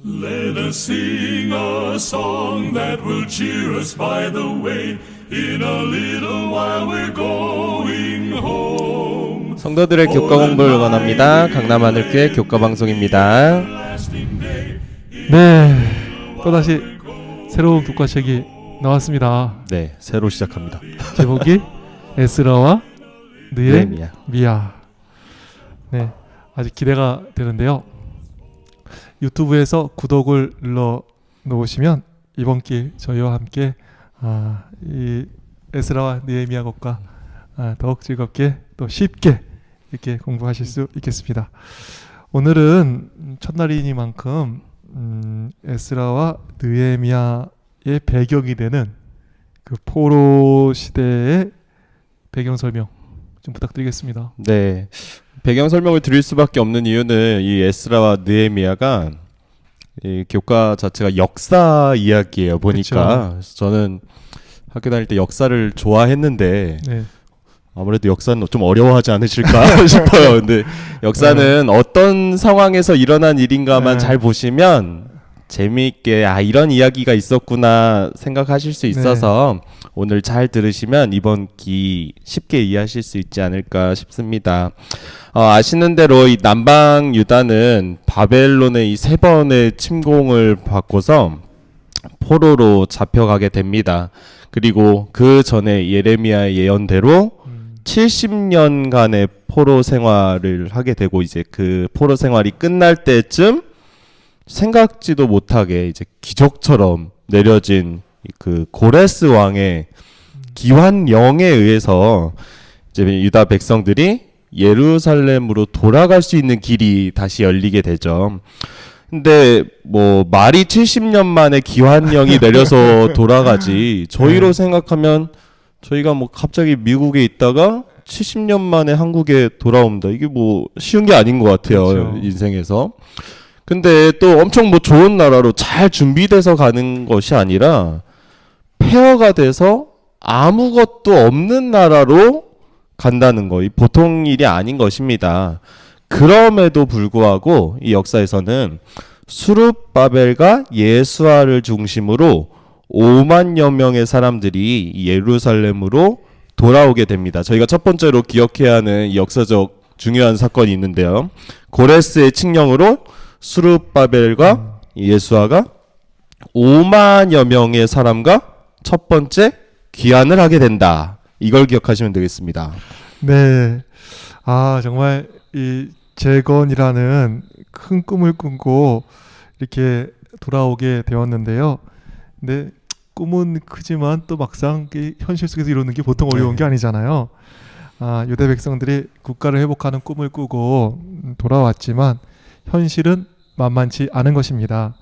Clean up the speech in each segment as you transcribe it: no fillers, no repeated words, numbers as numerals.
Let us sing a song that will cheer us by the way. In a little while we're going home. 성도들의 교과 공부를 원합니다. 강남 하늘교회 교과 방송입니다. 네, 또다시 새로운 교과책이 나왔습니다. 네, 새로 시작합니다. 제목이 에스라와 느헤미야. 네, 아주 기대가 되는데요. 유튜브에서 구독을 눌러 놓으시면 이번 기 저희와 함께 이 에스라와 느헤미야 것과 더욱 즐겁게 또 쉽게 이렇게 공부하실 수 있겠습니다. 오늘은 첫날이니만큼 에스라와 느헤미야의 배경이 되는 그 포로 시대의 배경 설명 좀 부탁드리겠습니다. 네, 배경 설명을 드릴 수밖에 없는 이유는 이 에스라와 느헤미야가 이 교과 자체가 역사 이야기예요. 보니까 그래서 저는 학교 다닐 때 역사를 좋아했는데 네. 아무래도 역사는 좀 어려워하지 않으실까 싶어요. 근데 역사는 어떤 상황에서 일어난 일인가만 잘 보시면 재미있게 이런 이야기가 있었구나 생각하실 수 있어서 오늘 잘 들으시면 이번 기 쉽게 이해하실 수 있지 않을까 싶습니다. 아시는 대로 이 남방 유다는 바벨론의 이 세 번의 침공을 받고서 포로로 잡혀가게 됩니다. 그리고 그 전에 예레미야의 예언대로 70년간의 포로 생활을 하게 되고 이제 그 포로 생활이 끝날 때쯤 생각지도 못하게 이제 기적처럼 내려진 그 고레스 왕의 기환령에 의해서 이제 유다 백성들이 예루살렘으로 돌아갈 수 있는 길이 다시 열리게 되죠. 근데 뭐 말이 70년 만에 기환령이 내려서 돌아가지 저희로 생각하면 저희가 뭐 갑자기 미국에 있다가 70년 만에 한국에 돌아옵니다. 이게 뭐 쉬운 게 아닌 것 같아요. 그렇죠. 인생에서. 근데 또 엄청 뭐 좋은 나라로 잘 준비돼서 가는 것이 아니라 폐허가 돼서 아무것도 없는 나라로 간다는 거, 보통 일이 아닌 것입니다. 그럼에도 불구하고 이 역사에서는 수룹바벨과 예수아를 중심으로 5만여 명의 사람들이 예루살렘으로 돌아오게 됩니다. 저희가 첫 번째로 기억해야 하는 역사적 중요한 사건이 있는데요. 고레스의 칙령으로 수룹바벨과 예수아가 5만여 명의 사람과 첫 번째 귀환을 하게 된다. 이걸 기억하시면 되겠습니다. 네, 정말 이 재건이라는 큰 꿈을 꾸고 이렇게 돌아오게 되었는데요. 근데 꿈은 크지만 또 막상 현실 속에서 이루는 게 보통 어려운 게 아니잖아요. 유대 백성들이 국가를 회복하는 꿈을 꾸고 돌아왔지만 현실은 만만치 않은 것입니다.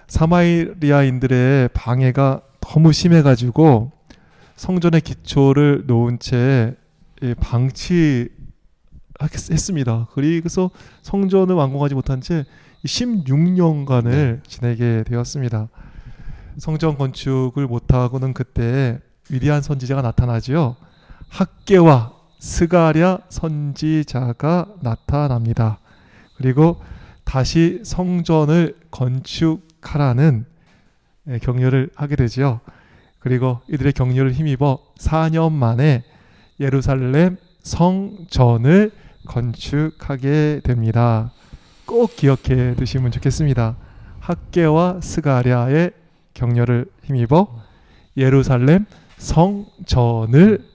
사마리아인들의 방해가 너무 심해가지고 성전의 기초를 놓은 채 방치했습니다. 그래서 성전을 완공하지 못한 채 16년간을 지내게 되었습니다. 성전 건축을 못하고는 그때 위대한 선지자가 나타나지요. 학개와 스가랴 선지자가 나타납니다. 그리고 다시 성전을 건축하라는 격려를 하게 되지요. 그리고 이들의 격려를 힘입어 4년 만에 예루살렘 성전을 건축하게 됩니다. 꼭 기억해 두시면 좋겠습니다. 학개와 스가랴의 격려를 힘입어 예루살렘 성전을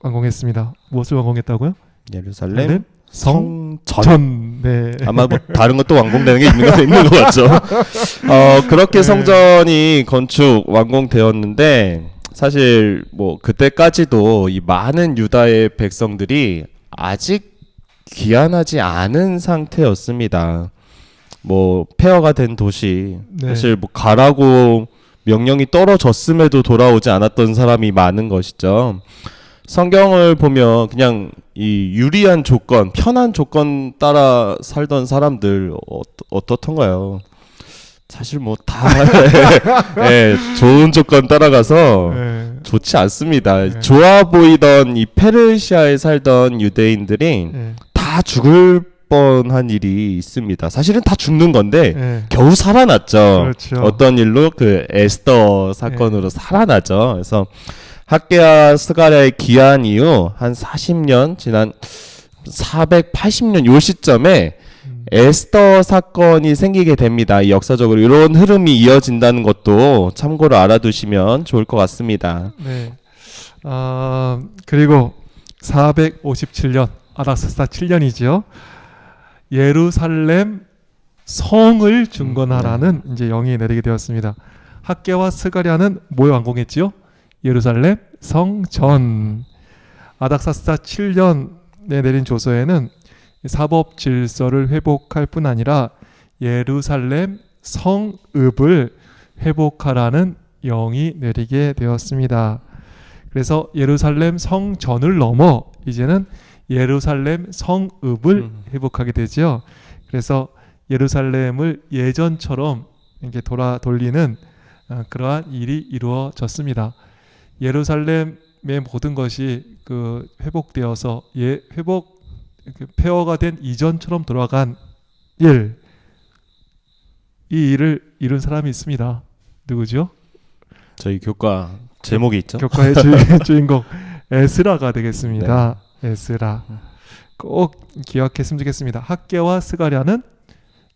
완공했습니다. 무엇을 완공했다고요? 예루살렘 성전. 네. 아마 뭐 다른 것도 완공되는 게 있는 것 같죠. 그렇게 성전이 건축 완공되었는데 사실 뭐 그때까지도 이 많은 유다의 백성들이 아직 귀환하지 않은 상태였습니다. 뭐 폐허가 된 도시, 사실 뭐 가라고 명령이 떨어졌음에도 돌아오지 않았던 사람이 많은 것이죠. 성경을 보면 그냥 이 유리한 조건, 편한 조건 따라 살던 사람들 어떻던가요? 사실 뭐 다 좋은 조건 따라가서 좋지 않습니다. 좋아 보이던 이 페르시아에 살던 유대인들이 다 죽을 뻔한 일이 있습니다. 사실은 다 죽는 건데 예. 겨우 살아났죠. 그렇죠. 어떤 일로 그 에스더 사건으로 살아나죠. 그래서 학개와 스가랴의 귀환 이후 한 40년 지난 480년 요 시점에 에스더 사건이 생기게 됩니다. 이 역사적으로 이런 흐름이 이어진다는 것도 참고로 알아두시면 좋을 것 같습니다. 네. 그리고 457년 아닥사스다 7년이죠. 예루살렘 성을 중건하라는 이제 영이 내리게 되었습니다. 학개와 스가랴는 뭘 완공했지요? 예루살렘 성전. 아닥사스다 7년에 내린 조서에는 사법 질서를 회복할 뿐 아니라 예루살렘 성읍을 회복하라는 영이 내리게 되었습니다. 그래서 예루살렘 성전을 넘어 이제는 예루살렘 성읍을 회복하게 되죠. 그래서 예루살렘을 예전처럼 이렇게 돌리는 그러한 일이 이루어졌습니다. 예루살렘의 모든 것이 그 회복되어서 폐허가 된 이전처럼 돌아간 일, 이 일을 이룬 사람이 있습니다. 누구죠? 저희 교과 제목이 있죠. 교과의 주인공 에스라가 되겠습니다. 네. 에스라 꼭 기억했으면 좋겠습니다. 학개와 스가랴는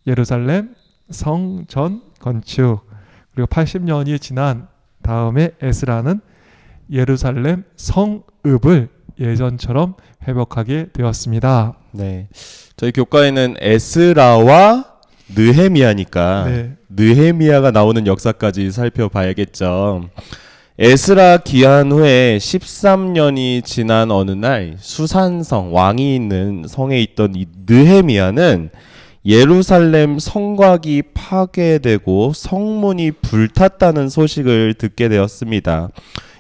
예루살렘 성전 건축, 그리고 80년이 지난 다음에 에스라는 예루살렘 성읍을 예전처럼 회복하게 되었습니다. 네, 저희 교과에는 에스라와 느헤미야니까 네. 느헤미야가 나오는 역사까지 살펴봐야겠죠. 에스라 기한 후에 13년이 지난 어느 날 수산성, 왕이 있는 성에 있던 이 느헤미야는 예루살렘 성곽이 파괴되고 성문이 불탔다는 소식을 듣게 되었습니다.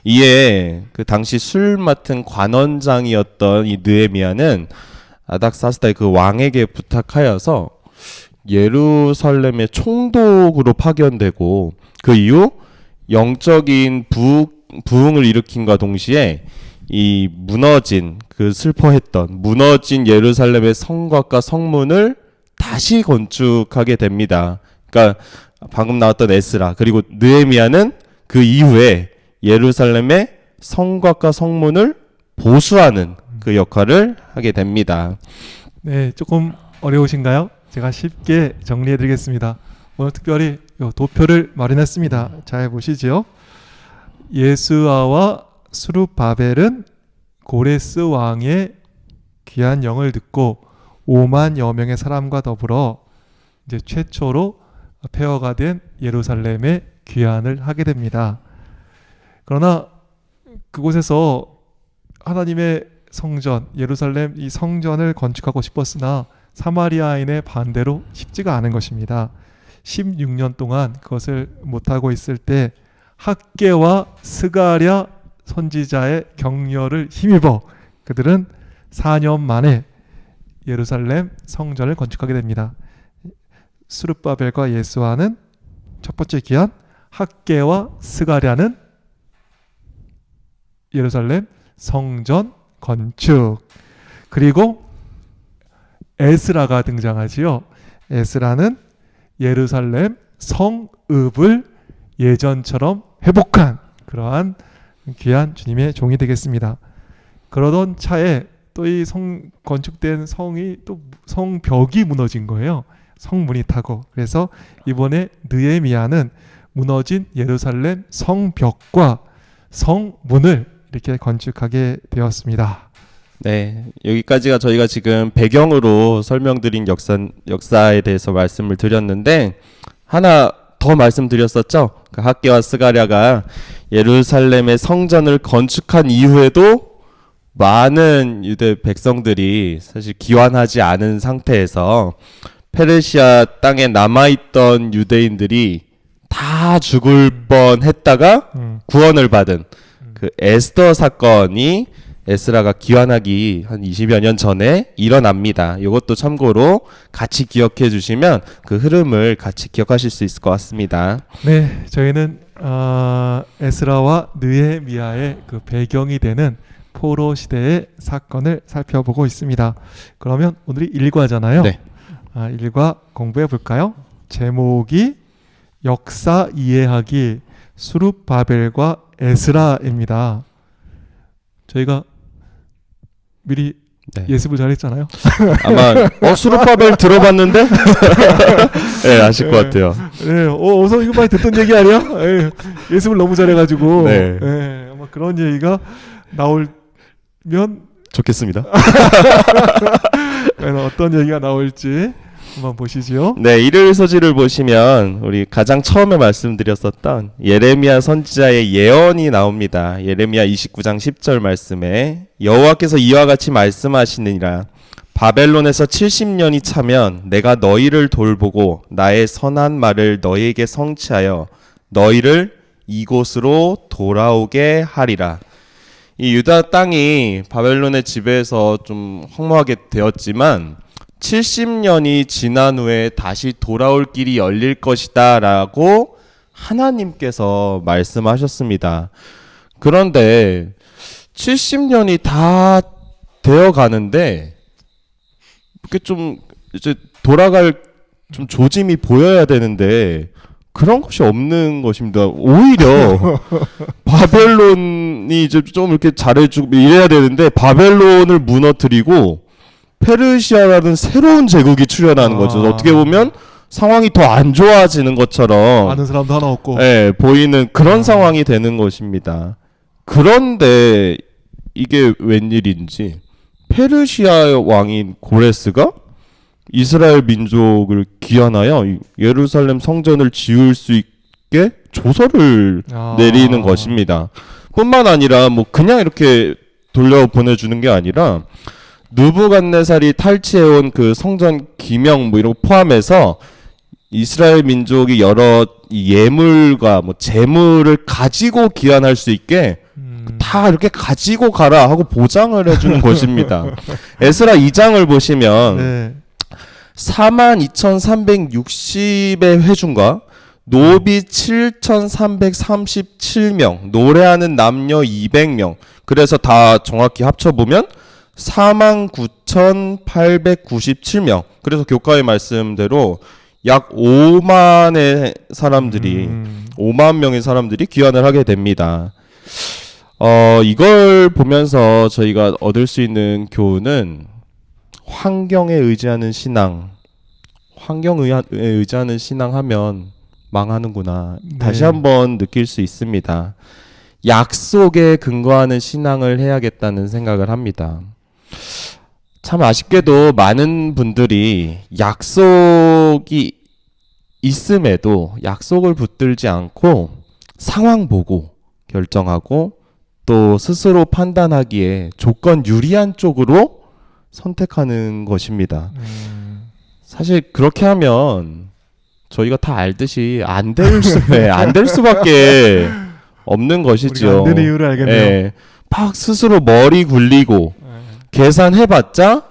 이에 그 당시 술 맡은 관원장이었던 이 느헤미야는 아닥사스다의 그 왕에게 부탁하여서 예루살렘의 총독으로 파견되고 그 이후 영적인 부흥을 일으킨과 동시에 이 무너진 예루살렘의 성곽과 성문을 다시 건축하게 됩니다. 그러니까 방금 나왔던 에스라 그리고 느헤미야는 그 이후에 예루살렘의 성곽과 성문을 보수하는 그 역할을 하게 됩니다. 네, 조금 어려우신가요? 제가 쉽게 정리해드리겠습니다. 오늘 특별히 도표를 마련했습니다. 잘 보시죠. 예수아와 스룹바벨은 고레스 왕의 귀한 영을 듣고 5만여 명의 사람과 더불어 이제 최초로 폐허가 된 예루살렘에 귀환을 하게 됩니다. 그러나 그곳에서 하나님의 성전, 예루살렘 이 성전을 건축하고 싶었으나 사마리아인의 반대로 쉽지가 않은 것입니다. 16년 동안 그것을 못하고 있을 때 학개와 스가랴 선지자의 격려를 힘입어 그들은 4년 만에 예루살렘 성전을 건축하게 됩니다. 스룹바벨과 예수아는 첫 번째 기한, 학개와 스가랴는 예루살렘 성전 건축. 그리고 에스라가 등장하지요. 에스라는 예루살렘 성읍을 예전처럼 회복한 그러한 귀한 주님의 종이 되겠습니다. 그러던 차에 또 이 건축된 성이 또 성벽이 무너진 거예요. 성문이 타고. 그래서 이번에 느헤미야는 무너진 예루살렘 성벽과 성문을 이렇게 건축하게 되었습니다. 네, 여기까지가 저희가 지금 배경으로 설명드린 역사에 대해서 말씀을 드렸는데 하나 더 말씀드렸었죠. 그 학개와 스가랴가 예루살렘의 성전을 건축한 이후에도 많은 유대 백성들이 사실 귀환하지 않은 상태에서 페르시아 땅에 남아있던 유대인들이 다 죽을 뻔했다가 구원을 받은 그 에스더 사건이 에스라가 귀환하기 한 20여 년 전에 일어납니다. 이것도 참고로 같이 기억해 주시면 그 흐름을 같이 기억하실 수 있을 것 같습니다. 네, 저희는 에스라와 느헤미야의 그 배경이 되는 포로 시대의 사건을 살펴보고 있습니다. 그러면 오늘이 일과잖아요. 네. 일과 공부해 볼까요? 제목이 역사 이해하기 수룹바벨과 에스라입니다. 저희가 미리 네. 예습을 잘했잖아요. 아마 수르바벨 들어봤는데 네, 아실 것 같아요. 네, 어서 이거 많이 듣던 얘기 아니야? 네, 예습을 너무 잘해가지고 네. 네, 아마 그런 얘기가 나올면 좋겠습니다. 어떤 얘기가 나올지 한번 보시죠. 네, 일요일 소지를 보시면 우리 가장 처음에 말씀드렸었던 예레미야 선지자의 예언이 나옵니다. 예레미야 29장 10절 말씀에 여호와께서 이와 같이 말씀하시느니라. 바벨론에서 70년이 차면 내가 너희를 돌보고 나의 선한 말을 너희에게 성취하여 너희를 이곳으로 돌아오게 하리라. 이 유다 땅이 바벨론의 지배에서 좀 황무하게 되었지만 70년이 지난 후에 다시 돌아올 길이 열릴 것이다 라고 하나님께서 말씀하셨습니다. 그런데 70년이 다 되어 가는데 이렇게 좀 이제 돌아갈 좀 조짐이 보여야 되는데 그런 것이 없는 것입니다. 오히려 바벨론이 이제 좀 이렇게 잘해주고 이래야 되는데 바벨론을 무너뜨리고 페르시아라는 새로운 제국이 출현하는 거죠. 어떻게 보면 상황이 더 안 좋아지는 것처럼 아는 사람도 하나 없고 보이는 그런 상황이 되는 것입니다. 그런데 이게 웬일인지 페르시아 왕인 고레스가 이스라엘 민족을 기한하여 예루살렘 성전을 지을 수 있게 조서를 내리는 것입니다. 뿐만 아니라 뭐 그냥 이렇게 돌려 보내주는 게 아니라 느부갓네살이 탈취해온 그 성전 기명 뭐 이런 거 포함해서 이스라엘 민족이 여러 예물과 뭐 재물을 가지고 귀환할 수 있게 다 이렇게 가지고 가라 하고 보장을 해주는 것입니다. 에스라 2장을 보시면 네. 42,360의 회중과 노비 7,337명, 노래하는 남녀 200명. 그래서 다 정확히 합쳐보면 49,897명. 그래서 교과의 말씀대로 약 5만의 사람들이 5만 명의 사람들이 귀환을 하게 됩니다. 이걸 보면서 저희가 얻을 수 있는 교훈은 환경에 의지하는 신앙, 환경에 의지하는 신앙 하면 망하는구나. 네. 다시 한번 느낄 수 있습니다. 약속에 근거하는 신앙을 해야겠다는 생각을 합니다. 참 아쉽게도 많은 분들이 약속이 있음에도 약속을 붙들지 않고 상황 보고 결정하고 또 스스로 판단하기에 조건 유리한 쪽으로 선택하는 것입니다. 사실 그렇게 하면 저희가 다 알듯이 안 될 수밖에 없는 것이죠. 안 되는 이유를 알겠네요. 예, 막 스스로 머리 굴리고 계산해봤자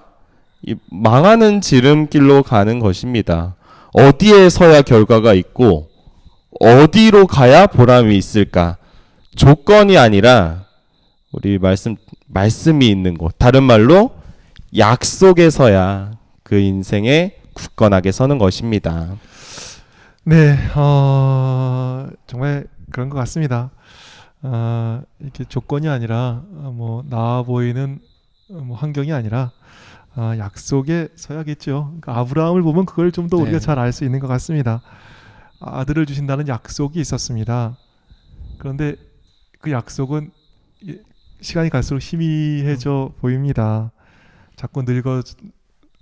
망하는 지름길로 가는 것입니다. 어디에 서야 결과가 있고 어디로 가야 보람이 있을까? 조건이 아니라 우리 말씀이 있는 곳, 다른 말로 약속에 서야 그 인생에 굳건하게 서는 것입니다. 네, 정말 그런 것 같습니다. 이렇게 조건이 아니라 뭐 나아 보이는 뭐 환경이 아니라 약속에 서야겠죠. 그러니까 아브라함을 보면 그걸 좀 더 우리가 잘 알 수 있는 것 같습니다. 아들을 주신다는 약속이 있었습니다. 그런데 그 약속은 시간이 갈수록 희미해져 보입니다. 자꾸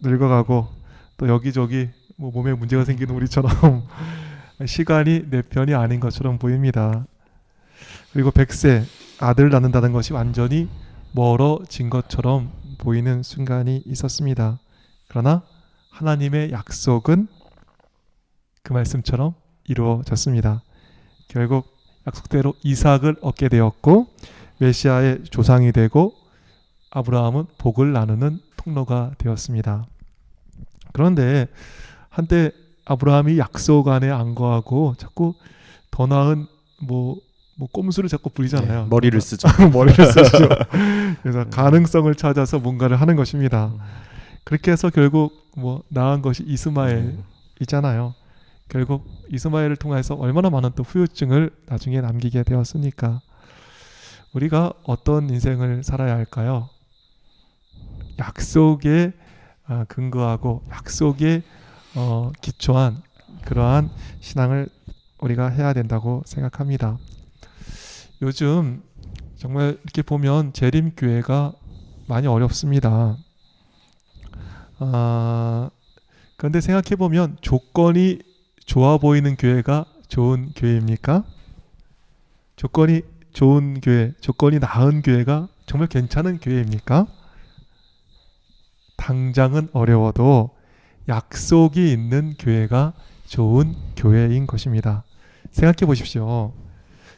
늙어가고 또 여기저기 뭐 몸에 문제가 생기는 우리처럼 시간이 내 편이 아닌 것처럼 보입니다. 그리고 100세 아들 낳는다는 것이 완전히 멀어진 것처럼 보이는 순간이 있었습니다. 그러나 하나님의 약속은 그 말씀처럼 이루어졌습니다. 결국 약속대로 이삭을 얻게 되었고 메시아의 조상이 되고 아브라함은 복을 나누는 통로가 되었습니다. 그런데 한때 아브라함이 약속 안에 안거하고 자꾸 더 나은 뭐 뭐 꼼수를 자꾸 부리잖아요. 머리를 쓰죠. 머리를 쓰죠. 그래서 가능성을 찾아서 뭔가를 하는 것입니다. 그렇게 해서 결국 뭐 낳은 것이 이스마엘이잖아요. 결국 이스마엘을 통해서 얼마나 많은 또 후유증을 나중에 남기게 되었습니까? 우리가 어떤 인생을 살아야 할까요? 약속에 근거하고 약속에 기초한 그러한 신앙을 우리가 해야 된다고 생각합니다. 요즘 정말 이렇게 보면 재림교회가 많이 어렵습니다. 그런데 생각해보면 조건이 좋아 보이는 교회가 좋은 교회입니까? 조건이 좋은 교회, 조건이 나은 교회가 정말 괜찮은 교회입니까? 당장은 어려워도 약속이 있는 교회가 좋은 교회인 것입니다. 생각해 보십시오.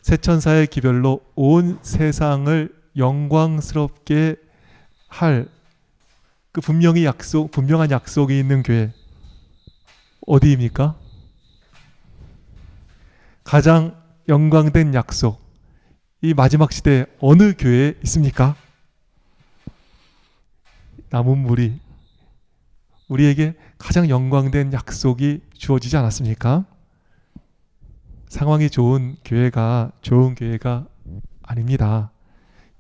새 천사의 기별로 온 세상을 영광스럽게 할 그 분명한 약속이 있는 교회 어디입니까? 가장 영광된 약속, 이 마지막 시대에 어느 교회에 있습니까? 남은 무리, 우리에게 가장 영광된 약속이 주어지지 않았습니까? 상황이 좋은 교회가 좋은 교회가 아닙니다.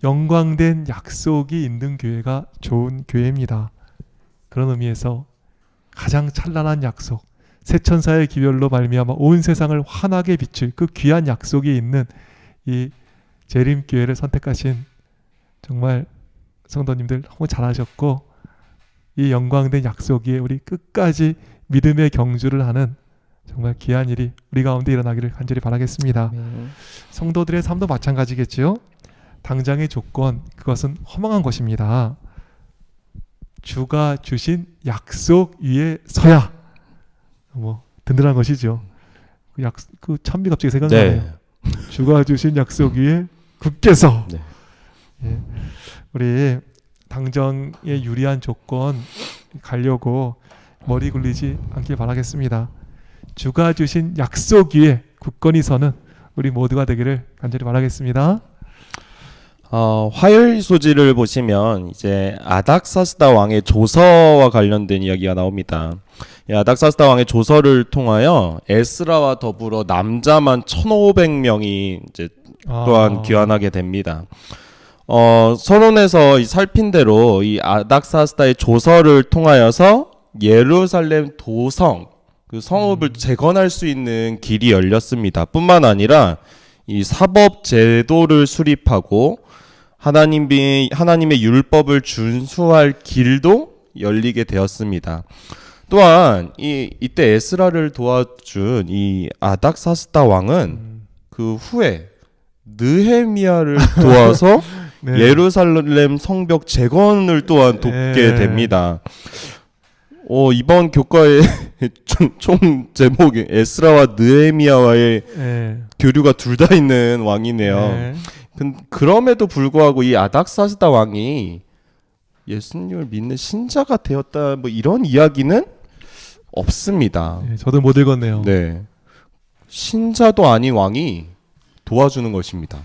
영광된 약속이 있는 교회가 좋은 교회입니다. 그런 의미에서 가장 찬란한 약속, 새 천사의 기별로 말미암아 온 세상을 환하게 비출 그 귀한 약속이 있는 이 재림교회를 선택하신 정말 성도님들 너무 잘하셨고, 이 영광된 약속 위에 우리 끝까지 믿음의 경주를 하는 정말 귀한 일이 우리 가운데 일어나기를 간절히 바라겠습니다. 성도들의 삶도 마찬가지겠지요. 당장의 조건, 그것은 허망한 것입니다. 주가 주신 약속 위에 서야 뭐 든든한 것이죠. 그 찬미 갑자기 생각나네요. 네. 주가 주신 약속 위에 굳게 서. 네. 예. 우리 당정에 유리한 조건 가려고 머리 굴리지 않길 바라겠습니다. 주가 주신 약속 위에 굳건히 서는 우리 모두가 되기를 간절히 바라겠습니다. 화요일 소지를 보시면 이제 아닥사스다 왕의 조서와 관련된 이야기가 나옵니다. 이 아닥사스다 왕의 조서를 통하여 에스라와 더불어 남자만 1,500명이 이제 또한 귀환하게 됩니다. 서론에서 살핀 대로 이 아닥사스다의 조서를 통하여서 예루살렘 도성, 그 성읍을 재건할 수 있는 길이 열렸습니다. 뿐만 아니라 이 사법 제도를 수립하고 하나님의 율법을 준수할 길도 열리게 되었습니다. 또한 이때 에스라를 도와준 이 아닥사스다 왕은 그 후에 느헤미야를 도와서 네. 예루살렘 성벽 재건을 또한 돕게 됩니다. 이번 교과의 총 제목이 에스라와 느헤미야와의 교류가 둘 다 있는 왕이네요. 네. 그럼에도 불구하고 이 아닥사스다 왕이 예수님을 믿는 신자가 되었다, 뭐 이런 이야기는 없습니다. 네, 저도 못 읽었네요. 네, 신자도 아닌 왕이 도와주는 것입니다.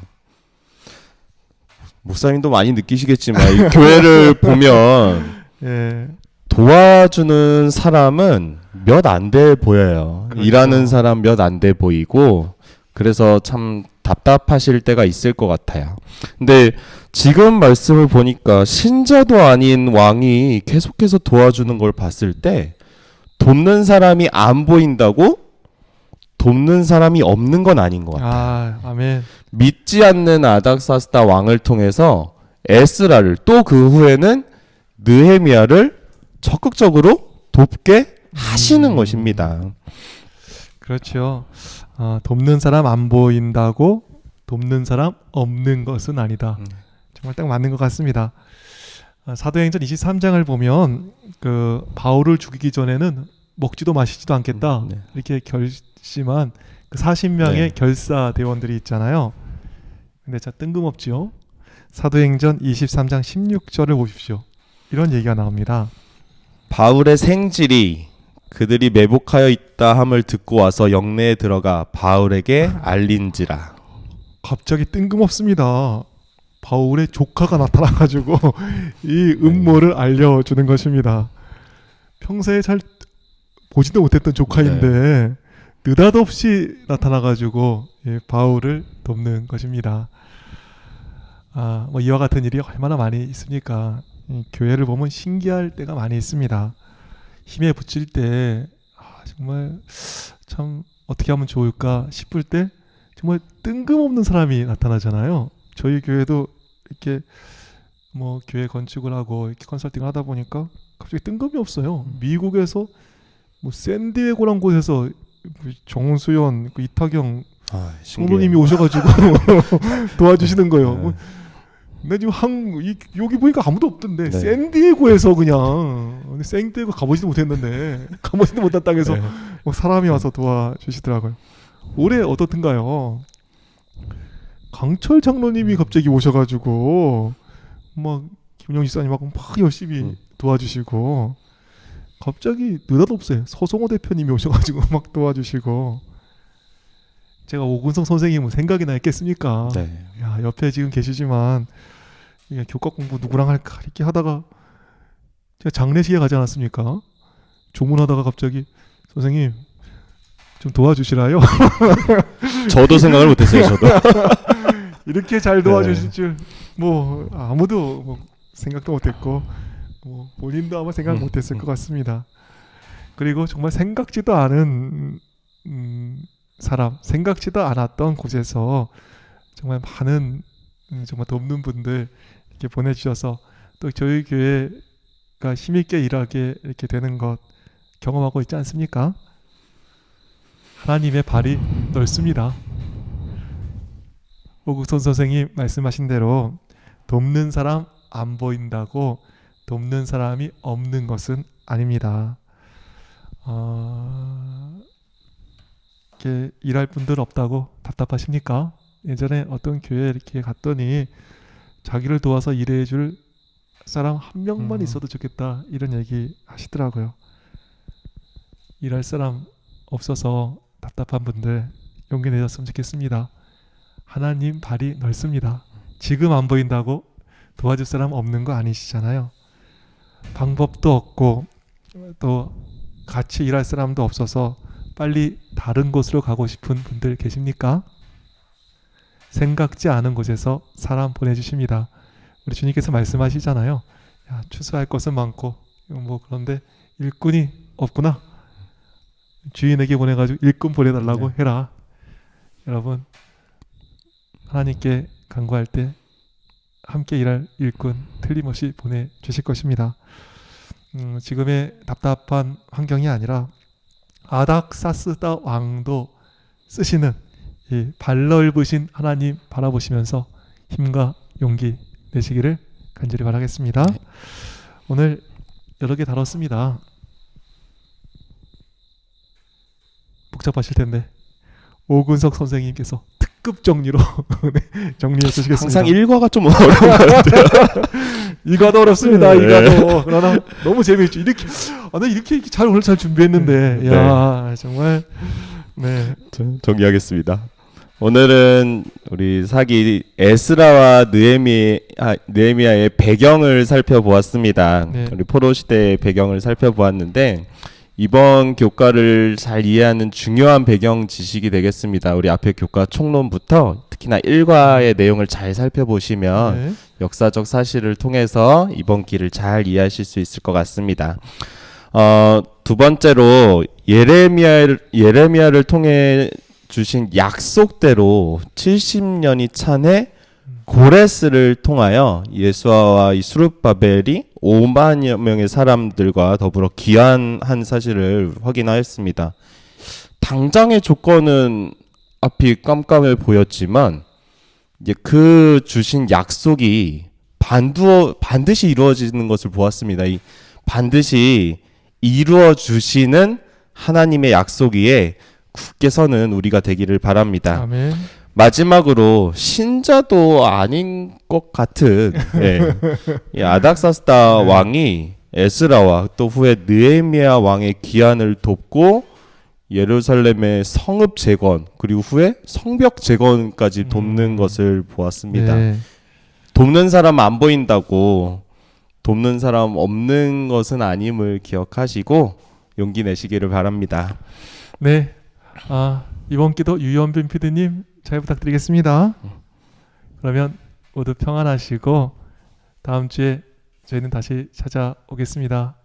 목사님도 많이 느끼시겠지만 이 교회를 보면 예. 도와주는 사람은 몇 안 돼 보여요. 그렇죠. 일하는 사람 몇 안 돼 보이고, 그래서 참 답답하실 때가 있을 것 같아요. 근데 지금 말씀을 보니까 신자도 아닌 왕이 계속해서 도와주는 걸 봤을 때 돕는 사람이 안 보인다고 돕는 사람이 없는 건 아닌 것 같아요. 아멘. 믿지 않는 아닥사스다 왕을 통해서 에스라를, 또 그 후에는 느헤미야를 적극적으로 돕게 하시는 것입니다. 그렇죠. 돕는 사람 안 보인다고 돕는 사람 없는 것은 아니다. 정말 딱 맞는 것 같습니다. 사도행전 23장을 보면 그 바울을 죽이기 전에는 먹지도 마시지도 않겠다 이렇게 결심한 그 40명의 결사 대원들이 있잖아요. 근데 자, 뜬금없지요. 사도행전 23장 16절을 보십시오. 이런 얘기가 나옵니다. 바울의 생질이 그들이 매복하여 있다 함을 듣고 와서 영내에 들어가 바울에게 알린지라. 갑자기 뜬금없습니다. 바울의 조카가 나타나가지고 이 음모를 알려주는 것입니다. 평소에 잘 보지도 못했던 조카인데 느닷없이 나타나가지고 바울을 돕는 것입니다. 뭐 이와 같은 일이 얼마나 많이 있습니까? 교회를 보면 신기할 때가 많이 있습니다. 힘에 부칠 때 정말 참 어떻게 하면 좋을까 싶을 때 정말 뜬금없는 사람이 나타나잖아요. 저희 교회도 이렇게 뭐 교회 건축을 하고 이렇게 컨설팅을 하다 보니까 갑자기 뜬금이 없어요. 미국에서 뭐 샌디에고란 곳에서 정수연, 이타경 성도님이 오셔가지고 도와주시는 거예요. 네. 근데 지금 여기 보니까 아무도 없던데 네. 샌디에고에서 그냥 샌디에고 가보지도 못했는데 가보지도 못한 땅에서 네. 뭐 사람이 와서 도와주시더라고요. 올해 어떻든가요? 강철 장로님이 갑자기 오셔가지고 막 김영희 집사님하고 막 열심히 도와주시고 갑자기 느닷없어요. 서성호 대표님이 오셔가지고 막 도와주시고 제가 오근성 선생님은 생각이나 했겠습니까? 네. 야, 옆에 지금 계시지만 이게 교과 공부 누구랑 할까 이렇게 하다가 제가 장례식에 가지 않았습니까? 조문하다가 갑자기 선생님 좀 도와주시라요. 저도 생각을 못했어요. 저도. 이렇게 잘 도와주실 줄 뭐 아무도 뭐 생각도 못했고 뭐 본인도 아마 생각 못했을 것 같습니다. 그리고 정말 생각지도 않은 사람, 생각지도 않았던 곳에서 정말 많은 정말 돕는 분들 이렇게 보내주셔서 또 저희 교회가 힘있게 일하게 이렇게 되는 것 경험하고 있지 않습니까? 하나님의 발이 넓습니다. 오국선 선생님 말씀하신 대로 돕는 사람 안 보인다고 돕는 사람이 없는 것은 아닙니다. 이렇게 일할 분들 없다고 답답하십니까? 예전에 어떤 교회에 이렇게 갔더니 자기를 도와서 일해줄 사람 한 명만 있어도 좋겠다 이런 얘기 하시더라고요. 일할 사람 없어서 답답한 분들 용기 내셨으면 좋겠습니다. 하나님 발이 넓습니다. 지금 안 보인다고 도와줄 사람 없는 거 아니시잖아요. 방법도 없고 또 같이 일할 사람도 없어서 빨리 다른 곳으로 가고 싶은 분들 계십니까? 생각지 않은 곳에서 사람 보내주십니다. 우리 주님께서 말씀하시잖아요. 야, 추수할 것은 많고 뭐 그런데 일꾼이 없구나. 주인에게 보내가지고 일꾼 보내달라고 해라. 여러분 하나님께 간구할 때 함께 일할 일꾼 틀림없이 보내주실 것입니다. 지금의 답답한 환경이 아니라 아닥사스다 왕도 쓰시는 이 발 넓으신 하나님 바라보시면서 힘과 용기 내시기를 간절히 바라겠습니다. 오늘 여러 개 다뤘습니다. 복잡하실 텐데 오근석 선생님께서 특급 정리로 정리해 주시겠습니다. 항상 일과가 좀 어려운 것 같아요. 이과도 어렵습니다. 네. 이과도 그러나 너무 재미있죠. 이렇게 이렇게 잘 오늘 잘 준비했는데 네. 야 정말 네. 정리하겠습니다. 오늘은 우리 사기 에스라와 느헤미야의 배경을 살펴보았습니다. 네. 우리 포로 시대의 배경을 살펴보았는데 이번 교과를 잘 이해하는 중요한 배경 지식이 되겠습니다. 우리 앞에 교과 총론부터 특히나 1과의 내용을 잘 살펴보시면 네. 역사적 사실을 통해서 이번 기를 잘 이해하실 수 있을 것 같습니다. 두 번째로 예레미야를 통해 주신 약속대로 70년이 찬해 고레스를 통하여 예수아와 이 수룹바벨이 5만여 명의 사람들과 더불어 귀환한 사실을 확인하였습니다. 당장의 조건은 앞이 깜깜해 보였지만 이제 그 주신 약속이 반드시 이루어지는 것을 보았습니다. 이 반드시 이루어 주시는 하나님의 약속이에 굳게 서는 우리가 되기를 바랍니다. 아멘. 마지막으로 신자도 아닌 것 같은 이 아닥사스다 왕이 에스라와 또 후에 느헤미야 왕의 귀환을 돕고 예루살렘의 성읍 재건 그리고 후에 성벽 재건까지 돕는 것을 보았습니다. 네. 돕는 사람 안 보인다고 돕는 사람 없는 것은 아님을 기억하시고 용기 내시기를 바랍니다. 네. 이번 기도 유연빈 PD님 잘 부탁드리겠습니다. 그러면 모두 평안하시고 다음 주에 저희는 다시 찾아오겠습니다.